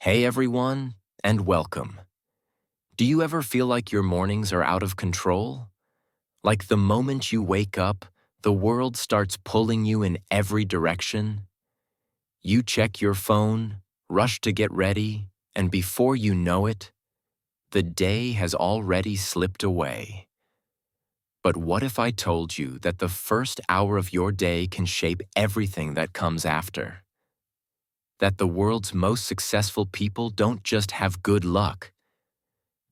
Hey everyone, and welcome. Do you ever feel like your mornings are out of control? Like the moment you wake up, the world starts pulling you in every direction? You check your phone, rush to get ready, and before you know it, the day has already slipped away. But what if I told you that the first hour of your day can shape everything that comes after? That the world's most successful people don't just have good luck.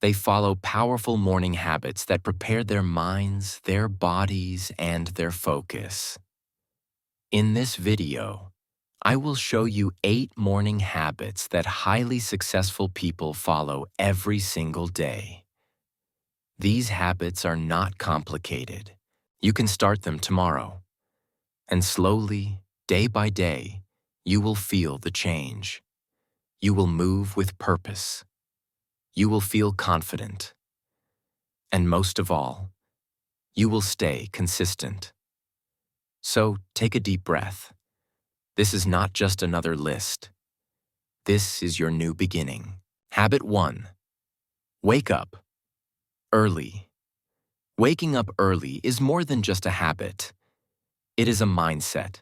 They follow powerful morning habits that prepare their minds, their bodies, and their focus. In this video, I will show you 8 morning habits that highly successful people follow every single day. These habits are not complicated. You can start them tomorrow. And slowly, day by day, you will feel the change. You will move with purpose. You will feel confident. And most of all, you will stay consistent. So take a deep breath. This is not just another list. This is your new beginning. Habit 1. Wake up early. Waking up early is more than just a habit. It is a mindset.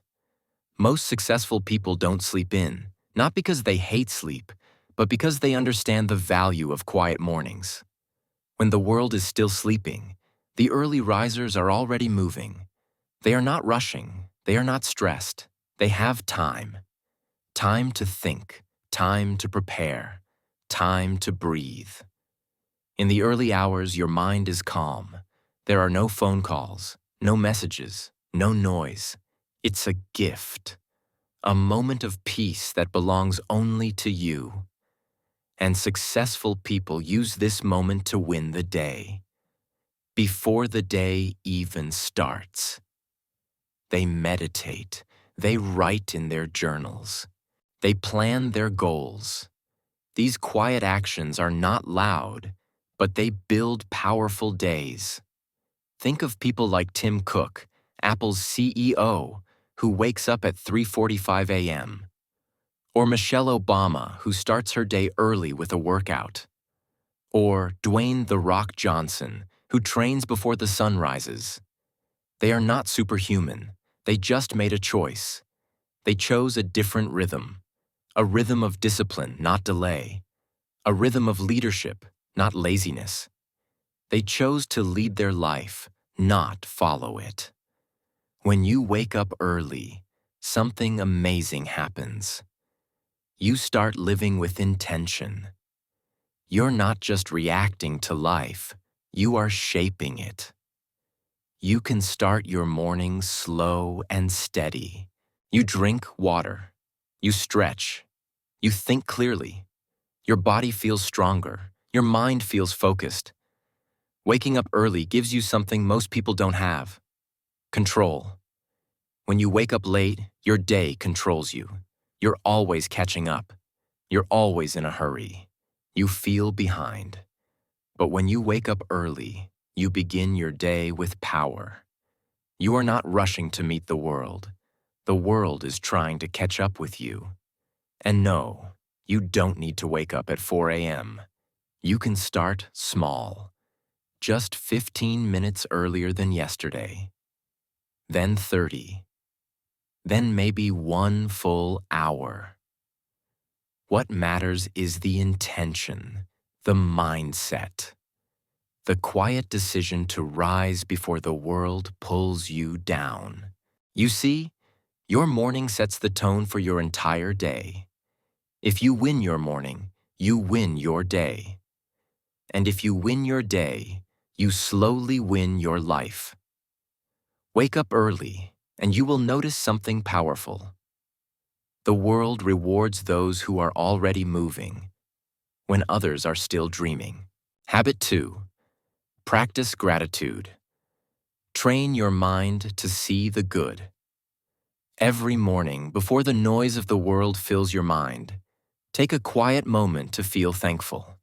Most successful people don't sleep in, not because they hate sleep, but because they understand the value of quiet mornings. When the world is still sleeping, the early risers are already moving. They are not rushing. They are not stressed. They have time. Time to think. Time to prepare. Time to breathe. In the early hours, your mind is calm. There are no phone calls, no messages, no noise. It's a gift. A moment of peace that belongs only to you. And successful people use this moment to win the day. Before the day even starts. They meditate. They write in their journals. They plan their goals. These quiet actions are not loud, but they build powerful days. Think of people like Tim Cook, Apple's CEO, who wakes up at 3:45 a.m., or Michelle Obama, who starts her day early with a workout, or Dwayne "The Rock" Johnson, who trains before the sun rises. They are not superhuman. They just made a choice. They chose a different rhythm, a rhythm of discipline, not delay, a rhythm of leadership, not laziness. They chose to lead their life, not follow it. When you wake up early, something amazing happens. You start living with intention. You're not just reacting to life, you are shaping it. You can start your morning slow and steady. You drink water. You stretch. You think clearly. Your body feels stronger. Your mind feels focused. Waking up early gives you something most people don't have: control. When you wake up late, your day controls you. You're always catching up. You're always in a hurry. You feel behind. But when you wake up early, you begin your day with power. You are not rushing to meet the world. The world is trying to catch up with you. And no, you don't need to wake up at 4 a.m. You can start small. Just 15 minutes earlier than yesterday. Then 30. Then maybe 1 full hour. What matters is the intention, the mindset. The quiet decision to rise before the world pulls you down. You see, your morning sets the tone for your entire day. If you win your morning, you win your day. And if you win your day, you slowly win your life. Wake up early, and you will notice something powerful. The world rewards those who are already moving, when others are still dreaming. Habit 2. Practice gratitude. Train your mind to see the good. Every morning, before the noise of the world fills your mind, take a quiet moment to feel thankful.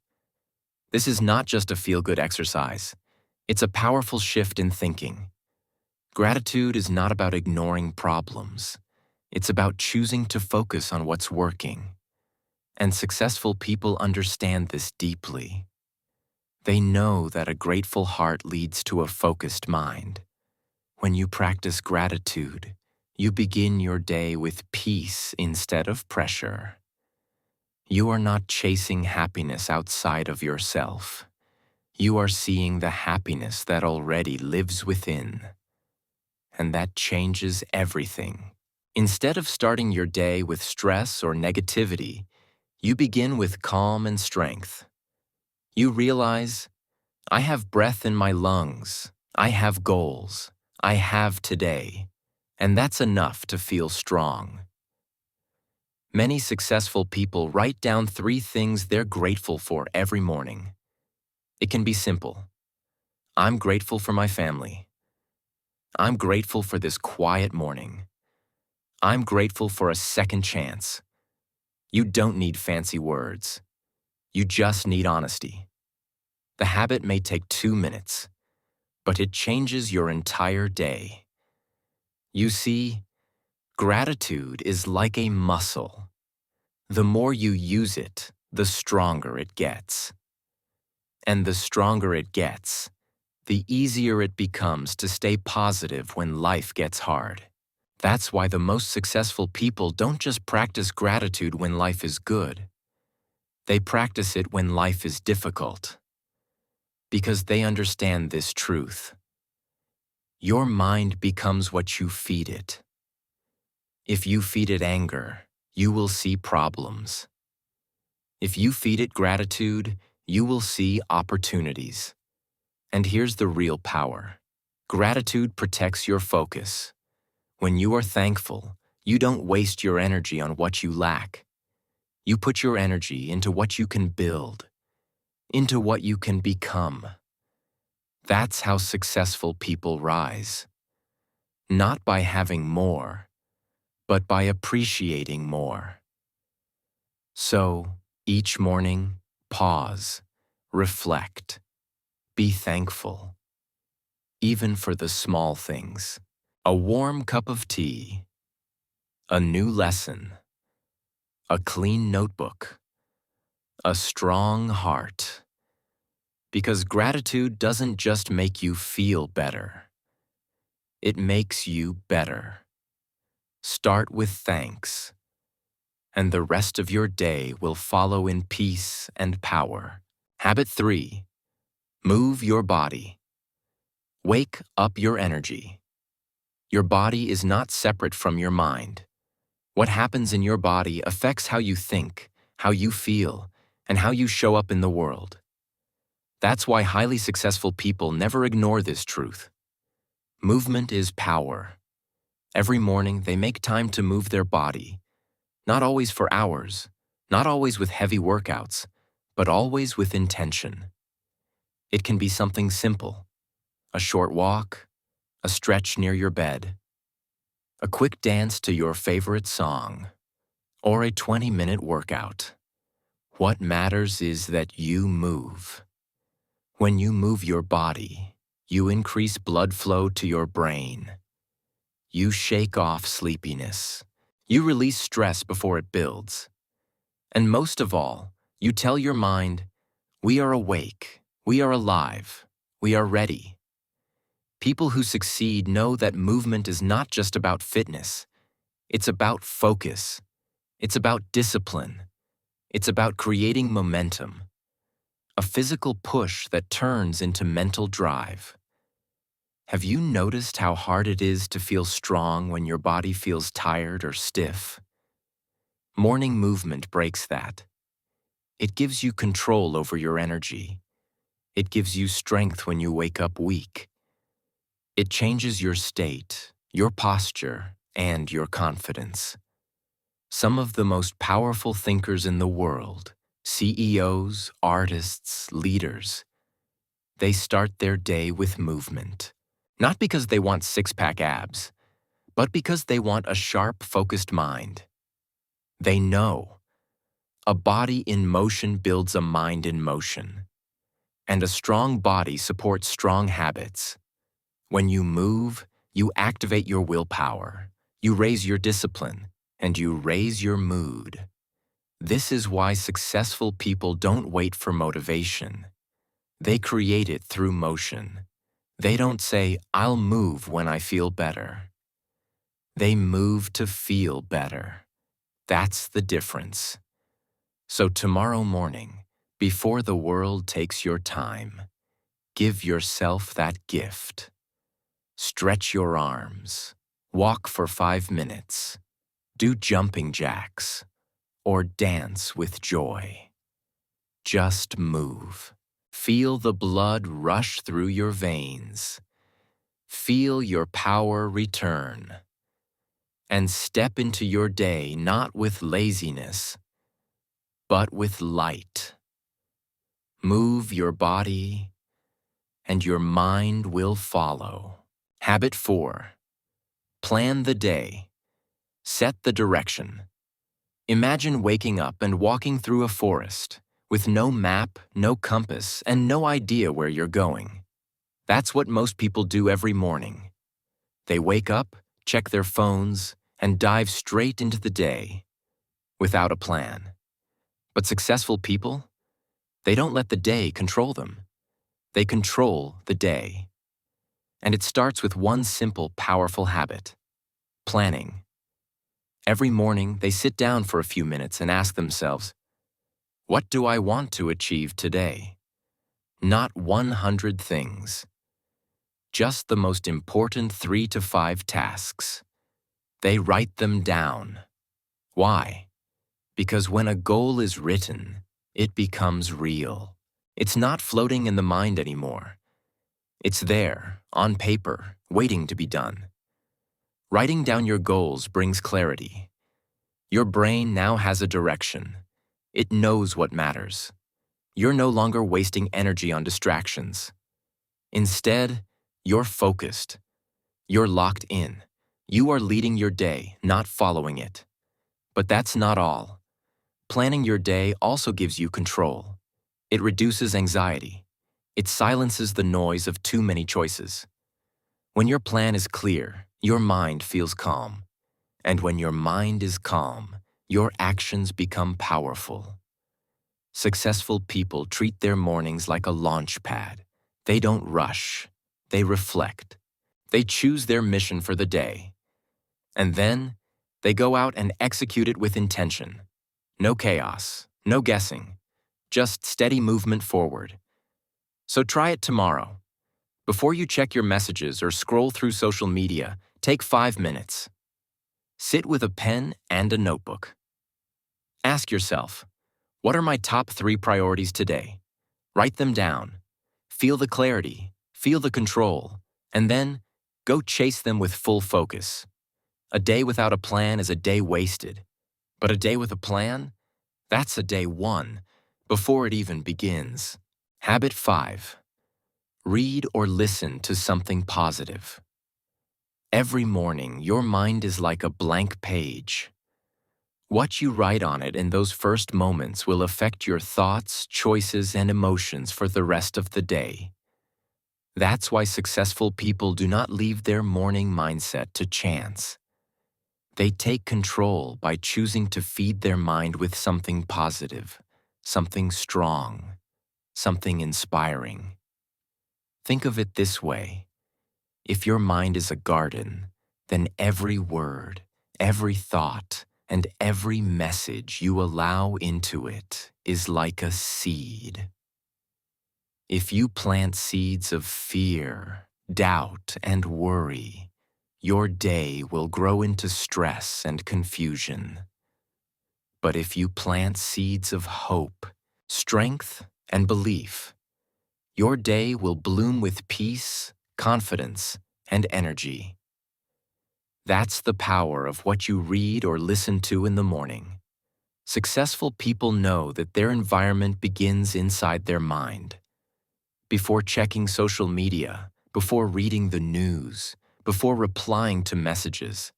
This is not just a feel-good exercise. It's a powerful shift in thinking. Gratitude is not about ignoring problems. It's about choosing to focus on what's working. And successful people understand this deeply. They know that a grateful heart leads to a focused mind. When you practice gratitude, you begin your day with peace instead of pressure. You are not chasing happiness outside of yourself. You are seeing the happiness that already lives within. And that changes everything. Instead of starting your day with stress or negativity, you begin with calm and strength. You realize, I have breath in my lungs, I have goals, I have today, and that's enough to feel strong. Many successful people write down 3 things they're grateful for every morning. It can be simple. I'm grateful for my family. I'm grateful for this quiet morning. I'm grateful for a second chance. You don't need fancy words. You just need honesty. The habit may take 2 minutes, but it changes your entire day. You see, gratitude is like a muscle. The more you use it, the stronger it gets. And the stronger it gets, the easier it becomes to stay positive when life gets hard. That's why the most successful people don't just practice gratitude when life is good. They practice it when life is difficult. Because they understand this truth. Your mind becomes what you feed it. If you feed it anger, you will see problems. If you feed it gratitude, you will see opportunities. And here's the real power. Gratitude protects your focus. When you are thankful, you don't waste your energy on what you lack. You put your energy into what you can build, into what you can become. That's how successful people rise. Not by having more, but by appreciating more. So, each morning, pause, reflect, be thankful, even for the small things. A warm cup of tea, a new lesson, a clean notebook, a strong heart. Because gratitude doesn't just make you feel better. It makes you better. Start with thanks, and the rest of your day will follow in peace and power. Habit 3. Move your body. Wake up your energy. Your body is not separate from your mind. What happens in your body affects how you think, how you feel, and how you show up in the world. That's why highly successful people never ignore this truth. Movement is power. Every morning, they make time to move their body, not always for hours, not always with heavy workouts, but always with intention. It can be something simple, a short walk, a stretch near your bed, a quick dance to your favorite song, or a 20-minute workout. What matters is that you move. When you move your body, you increase blood flow to your brain. You shake off sleepiness. You release stress before it builds. And most of all, you tell your mind, we are awake, we are alive, we are ready. People who succeed know that movement is not just about fitness. It's about focus. It's about discipline. It's about creating momentum. A physical push that turns into mental drive. Have you noticed how hard it is to feel strong when your body feels tired or stiff? Morning movement breaks that. It gives you control over your energy. It gives you strength when you wake up weak. It changes your state, your posture, and your confidence. Some of the most powerful thinkers in the world, CEOs, artists, leaders, they start their day with movement. Not because they want six-pack abs, but because they want a sharp, focused mind. They know a body in motion builds a mind in motion, and a strong body supports strong habits. When you move, you activate your willpower, you raise your discipline, and you raise your mood. This is why successful people don't wait for motivation. They create it through motion. They don't say, "I'll move when I feel better." They move to feel better. That's the difference. So tomorrow morning, before the world takes your time, give yourself that gift. Stretch your arms. Walk for 5 minutes. Do jumping jacks. Or dance with joy. Just move. Feel the blood rush through your veins. Feel your power return. And step into your day not with laziness, but with light. Move your body, and your mind will follow. Habit 4. Plan the day. Set the direction. Imagine waking up and walking through a forest with no map, no compass, and no idea where you're going. That's what most people do every morning. They wake up, check their phones, and dive straight into the day without a plan. But successful people, they don't let the day control them. They control the day. And it starts with one simple, powerful habit: planning. Every morning, they sit down for a few minutes and ask themselves, what do I want to achieve today? Not 100 things. Just the most important 3 to 5 tasks. They write them down. Why? Because when a goal is written, it becomes real. It's not floating in the mind anymore. It's there, on paper, waiting to be done. Writing down your goals brings clarity. Your brain now has a direction. It knows what matters. You're no longer wasting energy on distractions. Instead, you're focused. You're locked in. You are leading your day, not following it. But that's not all. Planning your day also gives you control. It reduces anxiety. It silences the noise of too many choices. When your plan is clear, your mind feels calm. And when your mind is calm, your actions become powerful. Successful people treat their mornings like a launch pad. They don't rush. They reflect. They choose their mission for the day. And then, they go out and execute it with intention. No chaos, no guessing, just steady movement forward. So try it tomorrow. Before you check your messages or scroll through social media, take 5 minutes. Sit with a pen and a notebook. Ask yourself, what are my top 3 priorities today? Write them down. Feel the clarity, feel the control, and then go chase them with full focus. A day without a plan is a day wasted. But a day with a plan? That's a day won, before it even begins. Habit 5. Read or listen to something positive. Every morning, your mind is like a blank page. What you write on it in those first moments will affect your thoughts, choices, and emotions for the rest of the day. That's why successful people do not leave their morning mindset to chance. They take control by choosing to feed their mind with something positive, something strong, something inspiring. Think of it this way. If your mind is a garden, then every word, every thought, and every message you allow into it is like a seed. If you plant seeds of fear, doubt, and worry, your day will grow into stress and confusion. But if you plant seeds of hope, strength, and belief, your day will bloom with peace, confidence, and energy. That's the power of what you read or listen to in the morning. Successful people know that their environment begins inside their mind. Before checking social media, before reading the news, before replying to messages,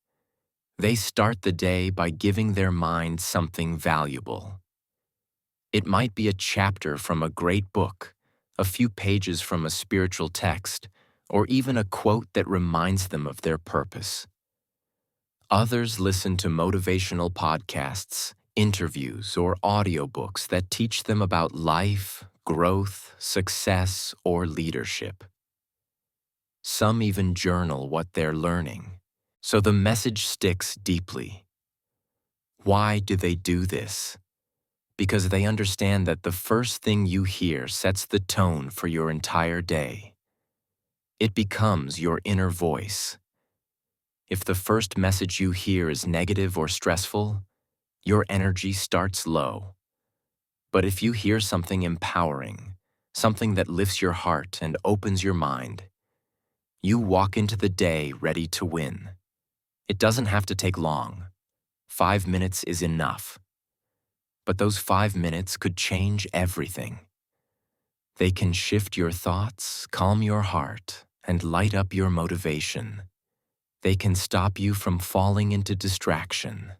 they start the day by giving their mind something valuable. It might be a chapter from a great book, a few pages from a spiritual text, or even a quote that reminds them of their purpose. Others listen to motivational podcasts, interviews, or audiobooks that teach them about life, growth, success, or leadership. Some even journal what they're learning, so the message sticks deeply. Why do they do this? Because they understand that the first thing you hear sets the tone for your entire day. It becomes your inner voice. If the first message you hear is negative or stressful, your energy starts low. But if you hear something empowering, something that lifts your heart and opens your mind, you walk into the day ready to win. It doesn't have to take long. 5 minutes is enough. But those 5 minutes could change everything. They can shift your thoughts, calm your heart, and light up your motivation. They can stop you from falling into distraction.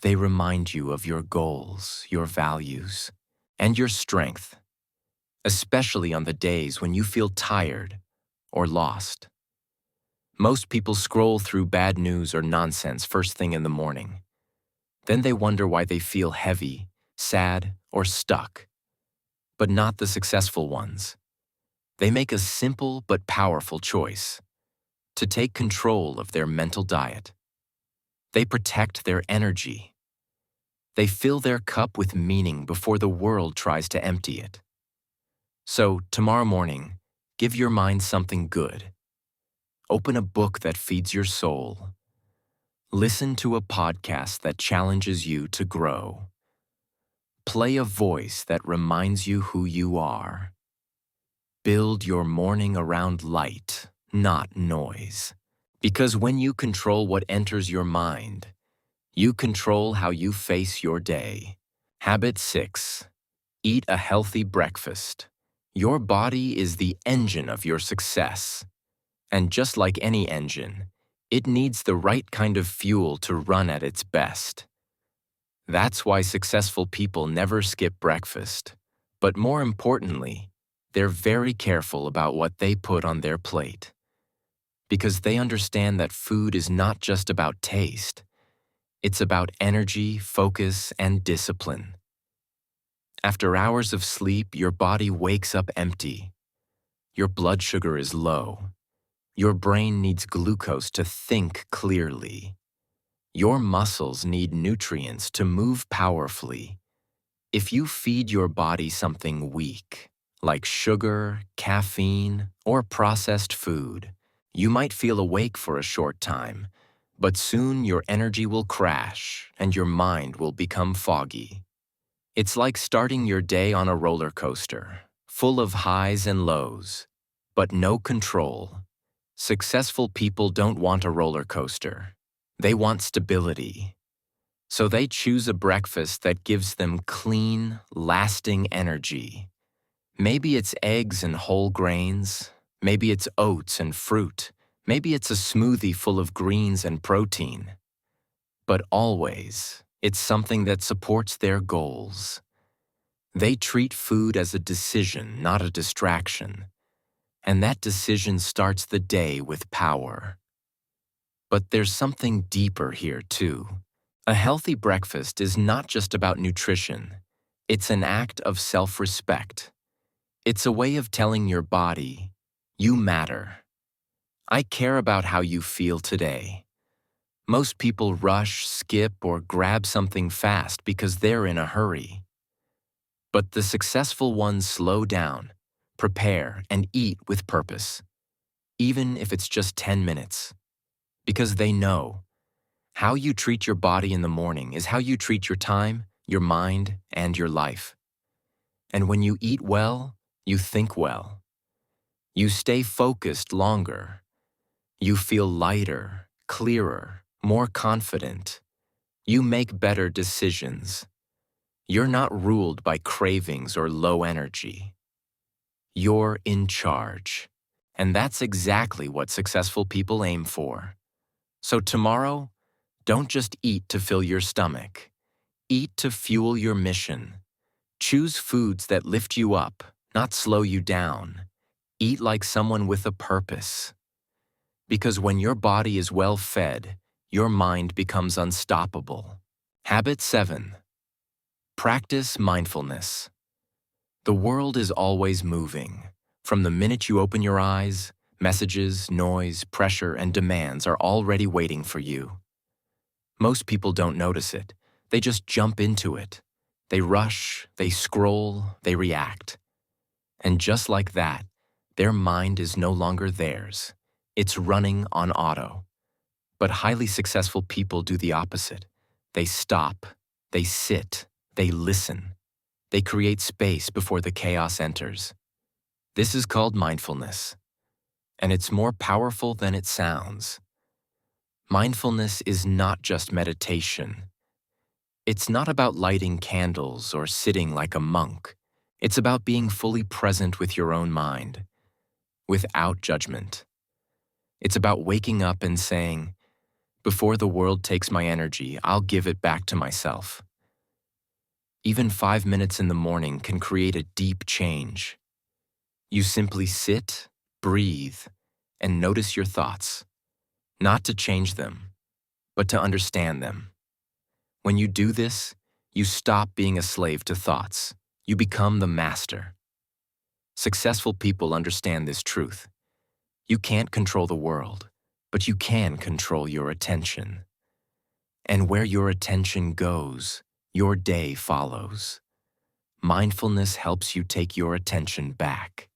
They remind you of your goals, your values, and your strength, especially on the days when you feel tired or lost. Most people scroll through bad news or nonsense first thing in the morning. Then they wonder why they feel heavy, sad, or stuck. But not the successful ones. They make a simple but powerful choice: to take control of their mental diet. They protect their energy. They fill their cup with meaning before the world tries to empty it. So, tomorrow morning, give your mind something good. Open a book that feeds your soul. Listen to a podcast that challenges you to grow. Play a voice that reminds you who you are. Build your morning around light, not noise. Because when you control what enters your mind, you control how you face your day. Habit 6. Eat a healthy breakfast. Your body is the engine of your success. And just like any engine, it needs the right kind of fuel to run at its best. That's why successful people never skip breakfast. But more importantly, they're very careful about what they put on their plate. Because they understand that food is not just about taste. It's about energy, focus, and discipline. After hours of sleep, your body wakes up empty. Your blood sugar is low. Your brain needs glucose to think clearly. Your muscles need nutrients to move powerfully. If you feed your body something weak, like sugar, caffeine, or processed food, you might feel awake for a short time, but soon your energy will crash and your mind will become foggy. It's like starting your day on a roller coaster, full of highs and lows, but no control. Successful people don't want a roller coaster. They want stability. So they choose a breakfast that gives them clean, lasting energy. Maybe it's eggs and whole grains. Maybe it's oats and fruit. Maybe it's a smoothie full of greens and protein. But always, it's something that supports their goals. They treat food as a decision, not a distraction. And that decision starts the day with power. But there's something deeper here, too. A healthy breakfast is not just about nutrition. It's an act of self-respect. It's a way of telling your body, you matter. I care about how you feel today. Most people rush, skip, or grab something fast because they're in a hurry. But the successful ones slow down, prepare, and eat with purpose, even if it's just 10 minutes. Because they know how you treat your body in the morning is how you treat your time, your mind, and your life. And when you eat well, you think well. You stay focused longer. You feel lighter, clearer, more confident. You make better decisions. You're not ruled by cravings or low energy. You're in charge. And that's exactly what successful people aim for. So tomorrow, don't just eat to fill your stomach. Eat to fuel your mission. Choose foods that lift you up, not slow you down. Eat like someone with a purpose. Because when your body is well fed, your mind becomes unstoppable. Habit 7. Practice mindfulness. The world is always moving. From the minute you open your eyes, messages, noise, pressure, and demands are already waiting for you. Most people don't notice it. They just jump into it. They rush, they scroll, they react. And just like that, their mind is no longer theirs. It's running on auto. But highly successful people do the opposite. They stop, they sit, they listen. They create space before the chaos enters. This is called mindfulness, and it's more powerful than it sounds. Mindfulness is not just meditation. It's not about lighting candles or sitting like a monk. It's about being fully present with your own mind, without judgment. It's about waking up and saying, "Before the world takes my energy, I'll give it back to myself." Even 5 minutes in the morning can create a deep change. You simply sit, breathe, and notice your thoughts, not to change them, but to understand them. When you do this, you stop being a slave to thoughts. You become the master. Successful people understand this truth. You can't control the world, but you can control your attention. And where your attention goes, your day follows. Mindfulness helps you take your attention back.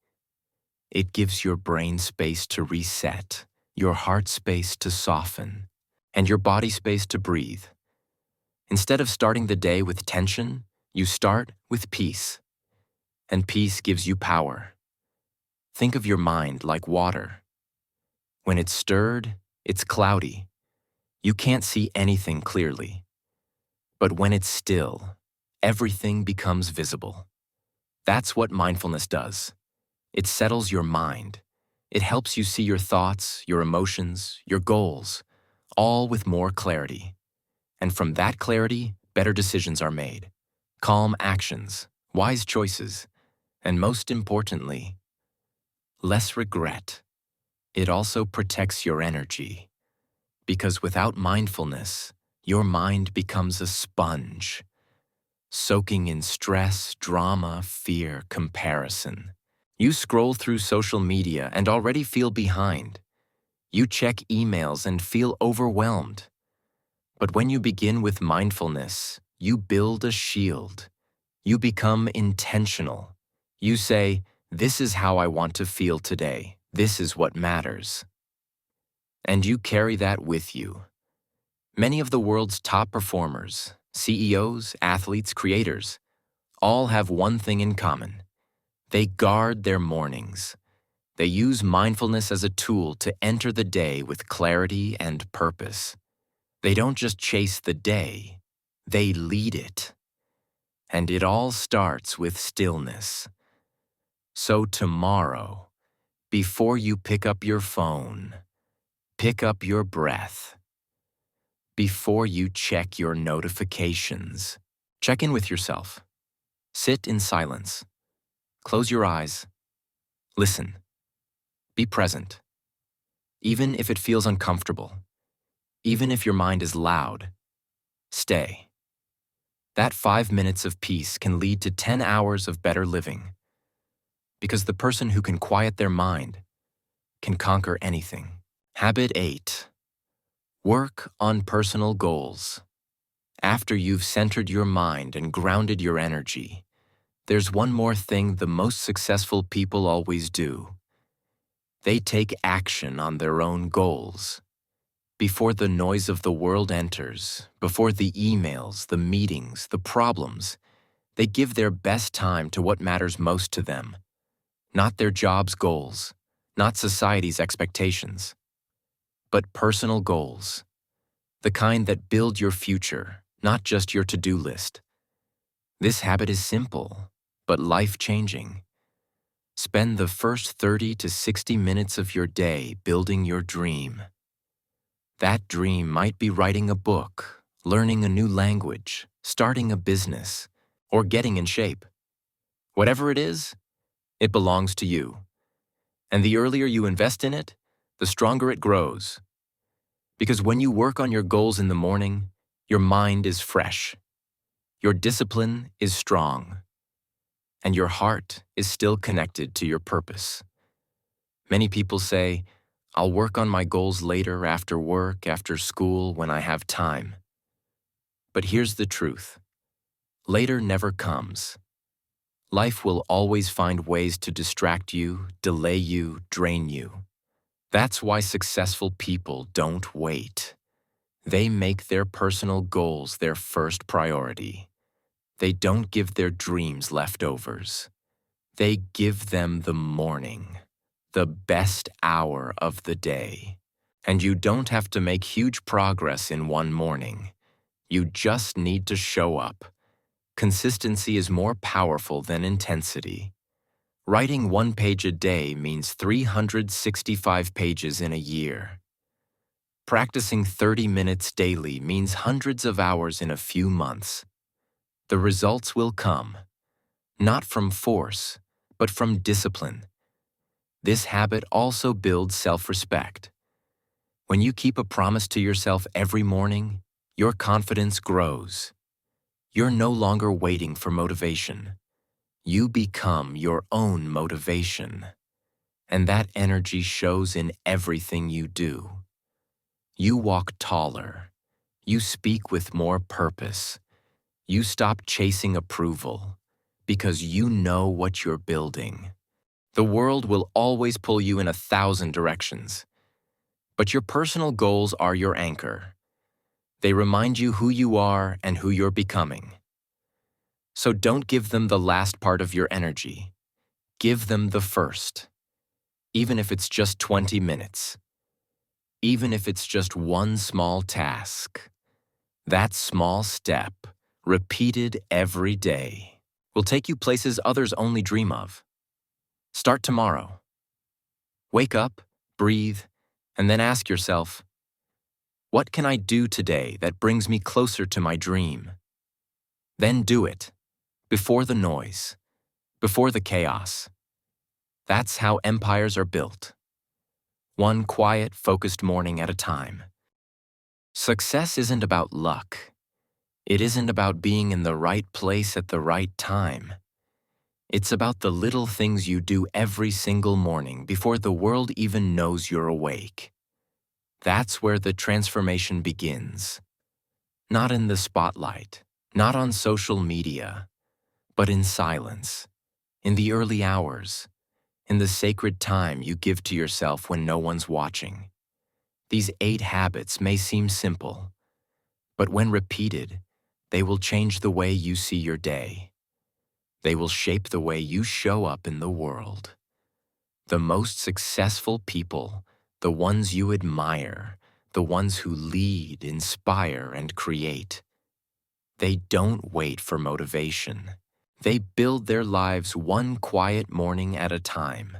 It gives your brain space to reset, your heart space to soften, and your body space to breathe. Instead of starting the day with tension, you start with peace. And peace gives you power. Think of your mind like water. When it's stirred, it's cloudy. You can't see anything clearly. But when it's still, everything becomes visible. That's what mindfulness does. It settles your mind. It helps you see your thoughts, your emotions, your goals, all with more clarity. And from that clarity, better decisions are made. Calm actions, wise choices, and most importantly, less regret. It also protects your energy. Because without mindfulness, your mind becomes a sponge, soaking in stress, drama, fear, comparison. You scroll through social media and already feel behind. You check emails and feel overwhelmed. But when you begin with mindfulness, you build a shield. You become intentional. You say, "This is how I want to feel today. This is what matters." And you carry that with you. Many of the world's top performers, CEOs, athletes, creators, all have one thing in common. They guard their mornings. They use mindfulness as a tool to enter the day with clarity and purpose. They don't just chase the day, they lead it. And it all starts with stillness. So tomorrow, before you pick up your phone, pick up your breath. Before you check your notifications, check in with yourself. Sit in silence. Close your eyes. Listen. Be present. Even if it feels uncomfortable, even if your mind is loud, stay. That 5 minutes of peace can lead to 10 hours of better living. Because the person who can quiet their mind can conquer anything. Habit 8. Work on personal goals. After you've centered your mind and grounded your energy, there's one more thing the most successful people always do. They take action on their own goals. Before the noise of the world enters, before the emails, the meetings, the problems, they give their best time to what matters most to them. Not their job's goals, not society's expectations, but personal goals. The kind that build your future, not just your to-do list. This habit is simple, but life-changing. Spend the first 30 to 60 minutes of your day building your dream. That dream might be writing a book, learning a new language, starting a business, or getting in shape. Whatever it is, it belongs to you. And the earlier you invest in it, the stronger it grows. Because when you work on your goals in the morning, your mind is fresh. Your discipline is strong, and your heart is still connected to your purpose. Many people say, I'll work on my goals later, after work, after school, when I have time. But here's the truth. Later never comes. Life will always find ways to distract you, delay you, drain you. That's why successful people don't wait. They make their personal goals their first priority. They don't give their dreams leftovers. They give them the morning, the best hour of the day. And you don't have to make huge progress in one morning. You just need to show up. Consistency is more powerful than intensity. Writing 1 page a day means 365 pages in a year. Practicing 30 minutes daily means hundreds of hours in a few months. The results will come, not from force, but from discipline. This habit also builds self-respect. When you keep a promise to yourself every morning, your confidence grows. You're no longer waiting for motivation. You become your own motivation. And that energy shows in everything you do. You walk taller. You speak with more purpose. You stop chasing approval because you know what you're building. The world will always pull you in 1,000 directions. But your personal goals are your anchor. They remind you who you are and who you're becoming. So don't give them the last part of your energy. Give them the first. Even if it's just 20 minutes. Even if it's just one small task. That small step, repeated every day, will take you places others only dream of. Start tomorrow. Wake up, breathe, and then ask yourself, what can I do today that brings me closer to my dream? Then do it, before the noise, before the chaos. That's how empires are built. One quiet, focused morning at a time. Success isn't about luck. It isn't about being in the right place at the right time. It's about the little things you do every single morning before the world even knows you're awake. That's where the transformation begins. Not in the spotlight, not on social media, but in silence, in the early hours, in the sacred time you give to yourself when no one's watching. These 8 habits may seem simple, but when repeated, they will change the way you see your day. They will shape the way you show up in the world. The most successful people, the ones you admire, the ones who lead, inspire, and create, they don't wait for motivation. They build their lives one quiet morning at a time.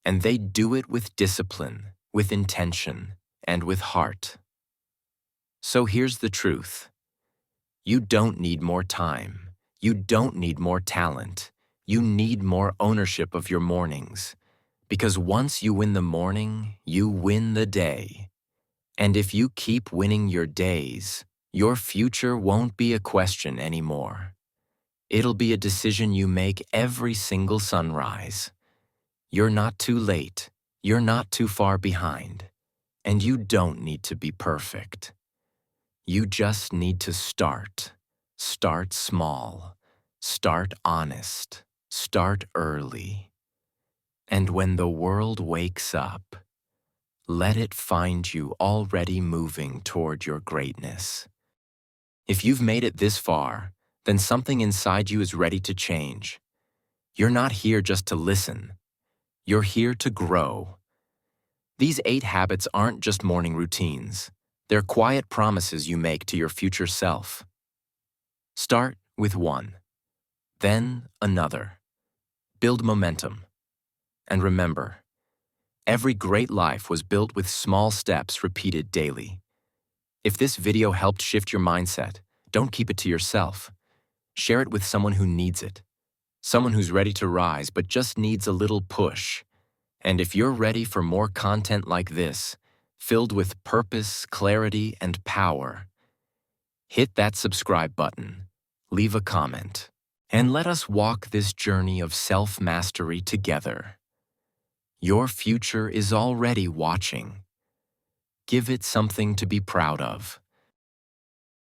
And they do it with discipline, with intention, and with heart. So here's the truth. You don't need more time. You don't need more talent. You need more ownership of your mornings. Because once you win the morning, you win the day. And if you keep winning your days, your future won't be a question anymore. It'll be a decision you make every single sunrise. You're not too late. You're not too far behind. And you don't need to be perfect. You just need to start. Start small. Start honest. Start early. And when the world wakes up, let it find you already moving toward your greatness. If you've made it this far, then something inside you is ready to change. You're not here just to listen. You're here to grow. These 8 habits aren't just morning routines. They're quiet promises you make to your future self. Start with 1, then another. Build momentum. And remember, every great life was built with small steps repeated daily. If this video helped shift your mindset, don't keep it to yourself. Share it with someone who needs it. Someone who's ready to rise but just needs a little push. And if you're ready for more content like this, filled with purpose, clarity, and power, hit that subscribe button leave a comment, and let us walk this journey of self-mastery together. Your future is already watching. Give it something to be proud of.